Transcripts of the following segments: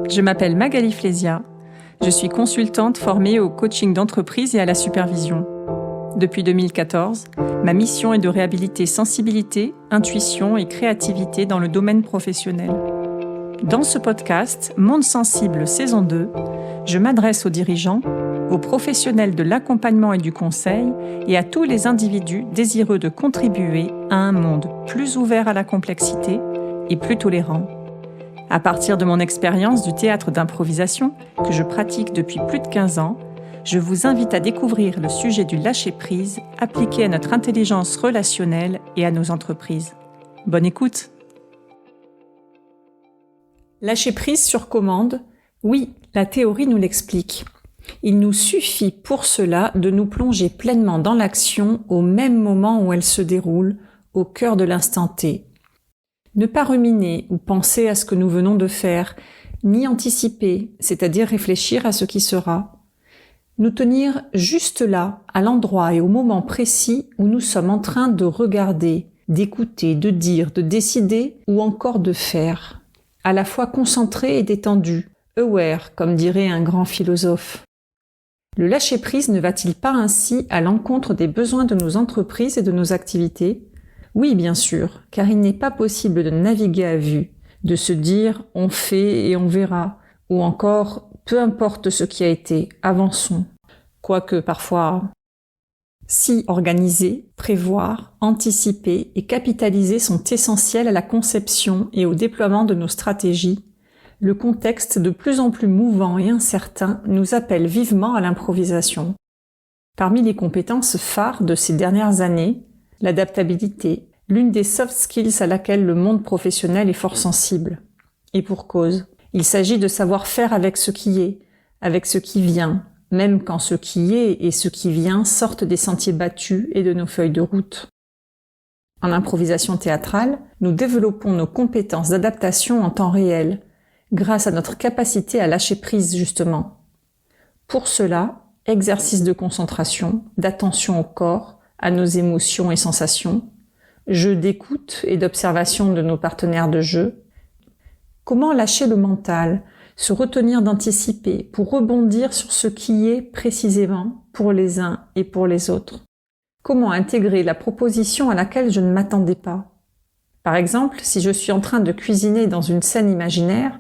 Je m'appelle Magali Flésia. Je suis consultante formée au coaching d'entreprise et à la supervision. Depuis 2014, ma mission est de réhabiliter sensibilité, intuition et créativité dans le domaine professionnel. Dans ce podcast, Monde Sensible saison 2, je m'adresse aux dirigeants, aux professionnels de l'accompagnement et du conseil et à tous les individus désireux de contribuer à un monde plus ouvert à la complexité et plus tolérant. À partir de mon expérience du théâtre d'improvisation, que je pratique depuis plus de 15 ans, je vous invite à découvrir le sujet du lâcher-prise appliqué à notre intelligence relationnelle et à nos entreprises. Bonne écoute! Lâcher-prise sur commande, oui, la théorie nous l'explique. Il nous suffit pour cela de nous plonger pleinement dans l'action au même moment où elle se déroule, au cœur de l'instant T. Ne pas ruminer ou penser à ce que nous venons de faire, ni anticiper, c'est-à-dire réfléchir à ce qui sera. Nous tenir juste là, à l'endroit et au moment précis où nous sommes en train de regarder, d'écouter, de dire, de décider ou encore de faire. À la fois concentré et détendu, aware, comme dirait un grand philosophe. Le lâcher-prise ne va-t-il pas ainsi à l'encontre des besoins de nos entreprises et de nos activités ? Oui, bien sûr, car il n'est pas possible de naviguer à vue, de se dire « on fait et on verra », ou encore « peu importe ce qui a été, avançons ». Quoique parfois, si organiser, prévoir, anticiper et capitaliser sont essentiels à la conception et au déploiement de nos stratégies, le contexte de plus en plus mouvant et incertain nous appelle vivement à l'improvisation. Parmi les compétences phares de ces dernières années, l'adaptabilité, l'une des soft skills à laquelle le monde professionnel est fort sensible. Et pour cause, il s'agit de savoir faire avec ce qui est, avec ce qui vient, même quand ce qui est et ce qui vient sortent des sentiers battus et de nos feuilles de route. En improvisation théâtrale, nous développons nos compétences d'adaptation en temps réel, grâce à notre capacité à lâcher prise justement. Pour cela, exercice de concentration, d'attention au corps, à nos émotions et sensations, jeu d'écoute et d'observation de nos partenaires de jeu. Comment lâcher le mental, se retenir d'anticiper pour rebondir sur ce qui est précisément pour les uns et pour les autres? Comment intégrer la proposition à laquelle je ne m'attendais pas? Par exemple, si je suis en train de cuisiner dans une scène imaginaire,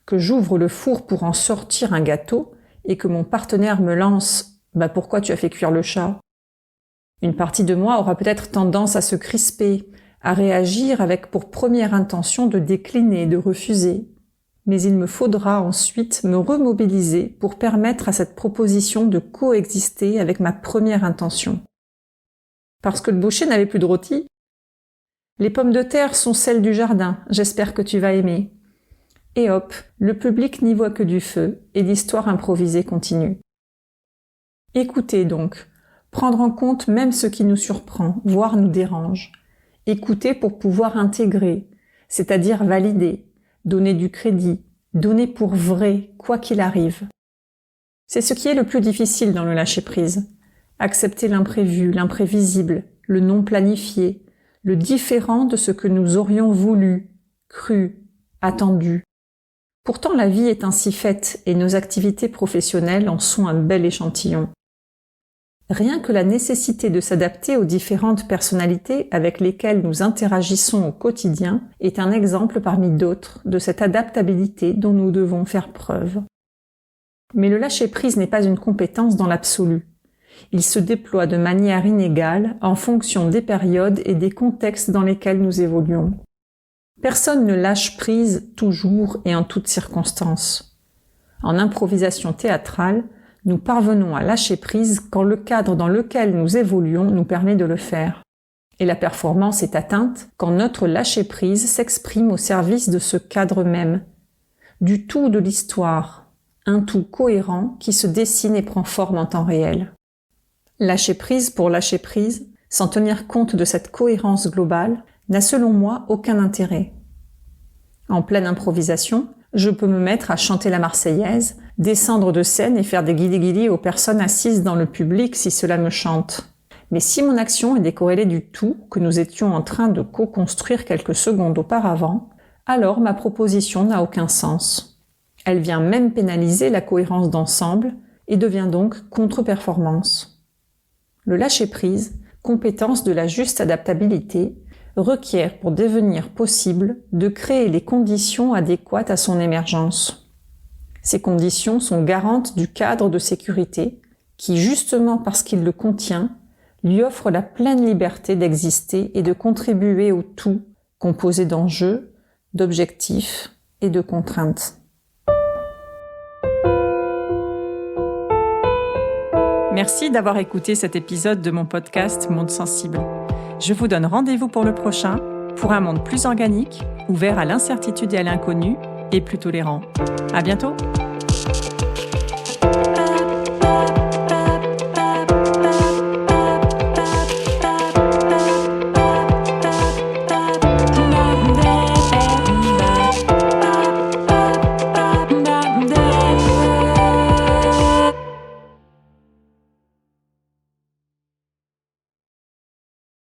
que j'ouvre le four pour en sortir un gâteau et que mon partenaire me lance « pourquoi tu as fait cuire le chat ?» Une partie de moi aura peut-être tendance à se crisper, à réagir avec pour première intention de décliner, de refuser. Mais il me faudra ensuite me remobiliser pour permettre à cette proposition de coexister avec ma première intention. Parce que le boucher n'avait plus de rôti. Les pommes de terre sont celles du jardin, j'espère que tu vas aimer. Et hop, le public n'y voit que du feu et l'histoire improvisée continue. Écoutez donc. Prendre en compte même ce qui nous surprend, voire nous dérange. Écouter pour pouvoir intégrer, c'est-à-dire valider, donner du crédit, donner pour vrai, quoi qu'il arrive. C'est ce qui est le plus difficile dans le lâcher-prise. Accepter l'imprévu, l'imprévisible, le non planifié, le différent de ce que nous aurions voulu, cru, attendu. Pourtant la vie est ainsi faite et nos activités professionnelles en sont un bel échantillon. Rien que la nécessité de s'adapter aux différentes personnalités avec lesquelles nous interagissons au quotidien est un exemple parmi d'autres de cette adaptabilité dont nous devons faire preuve. Mais le lâcher-prise n'est pas une compétence dans l'absolu. Il se déploie de manière inégale en fonction des périodes et des contextes dans lesquels nous évoluons. Personne ne lâche prise toujours et en toutes circonstances. En improvisation théâtrale, nous parvenons à lâcher prise quand le cadre dans lequel nous évoluons nous permet de le faire. Et la performance est atteinte quand notre lâcher prise s'exprime au service de ce cadre même, du tout de l'histoire, un tout cohérent qui se dessine et prend forme en temps réel. Lâcher prise pour lâcher prise, sans tenir compte de cette cohérence globale, n'a selon moi aucun intérêt. En pleine improvisation, je peux me mettre à chanter la Marseillaise, descendre de scène et faire des guili-guili aux personnes assises dans le public si cela me chante. Mais si mon action est décorrélée du tout que nous étions en train de co-construire quelques secondes auparavant, alors ma proposition n'a aucun sens. Elle vient même pénaliser la cohérence d'ensemble et devient donc contre-performance. Le lâcher-prise, compétence de la juste adaptabilité, requiert pour devenir possible de créer les conditions adéquates à son émergence. Ces conditions sont garantes du cadre de sécurité qui, justement parce qu'il le contient, lui offre la pleine liberté d'exister et de contribuer au tout composé d'enjeux, d'objectifs et de contraintes. Merci d'avoir écouté cet épisode de mon podcast Monde Sensible. Je vous donne rendez-vous pour le prochain, pour un monde plus organique, ouvert à l'incertitude et à l'inconnu, et plus tolérant. À bientôt!